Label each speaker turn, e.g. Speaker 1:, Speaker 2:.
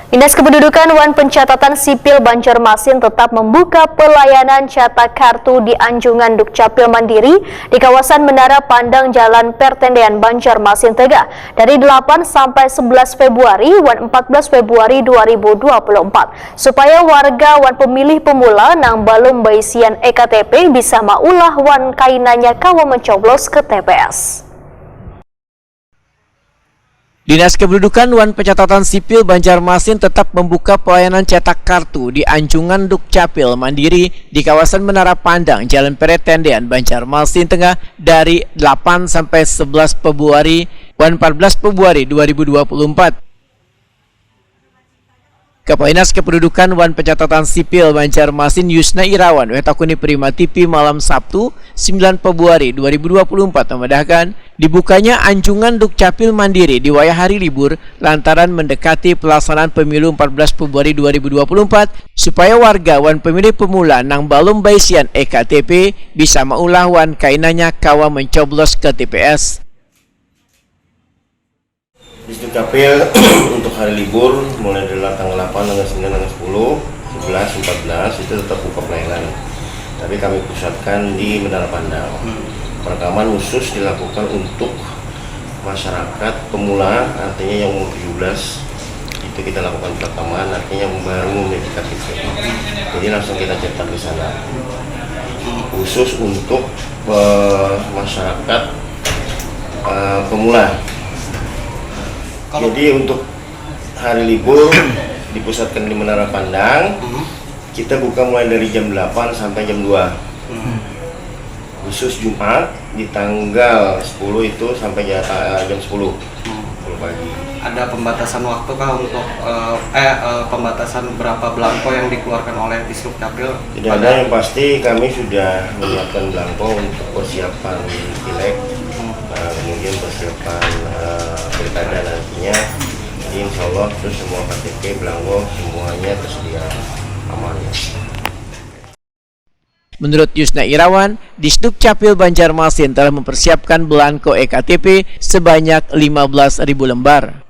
Speaker 1: Dinas Kependudukan Wan Pencatatan Sipil Banjarmasin tetap membuka pelayanan cetak kartu di Anjungan Dukcapil Mandiri di kawasan Menara Pandang Jalan Pertendean Banjarmasin Tegah dari 8 sampai 11 Februari Wan 14 Februari 2024 supaya warga Wan pemilih pemula nang balum baisian EKTP bisa maulah Wan kainanya kawa mencoblos ke TPS.
Speaker 2: Dinas Kependudukan Wan Pencatatan Sipil Banjarmasin tetap membuka pelayanan cetak kartu di Anjungan Dukcapil Mandiri di kawasan Menara Pandang Jalan Pertendean Banjarmasin Tengah dari 8 sampai 11 Februari Wan 14 Februari 2024. Kepala Dinas Kependudukan Wan Pencatatan Sipil Banjarmasin Yusna Irawan Wetakuni Prima TV malam Sabtu 9 Februari 2024 memedahkan dibukanya Anjungan Dukcapil Mandiri di wayah hari libur lantaran mendekati pelaksanaan pemilu 14 Februari 2024 supaya warga Wan pemilih pemula nang balum baisian EKTP bisa maulah Wan kainanya kawa mencoblos ke TPS.
Speaker 3: Di Dukcapil untuk hari libur mulai dari tanggal 8, tanggal 9, tanggal 10, 11, 14 itu tetap buka pelayanan. Tapi kami pusatkan di Menara Pandang. Perekaman khusus dilakukan untuk masyarakat pemula, artinya yang umur 17 itu kita lakukan perekaman, artinya yang baru memiliki KTP. Jadi langsung kita cetak di sana. Khusus untuk masyarakat pemula. Jadi untuk hari libur dipusatkan di Menara Pandang, kita buka mulai dari jam 8 sampai jam 2. Khusus Jumat di tanggal 10 itu sampai jam 10 pagi.
Speaker 4: Ada pembatasan waktu kah untuk pembatasan berapa belangko yang dikeluarkan oleh Dukcapil?
Speaker 3: Tidak ada, yang pasti kami sudah menyiapkan belangko untuk persiapan pileg, kemudian persiapan pilkada nantinya. Jadi insya Allah terus semua KTP, belangko semuanya tersedia aman.
Speaker 2: Menurut Yusna Irawan, Disdukcapil Banjarmasin telah mempersiapkan belangko EKTP sebanyak 15.000 lembar.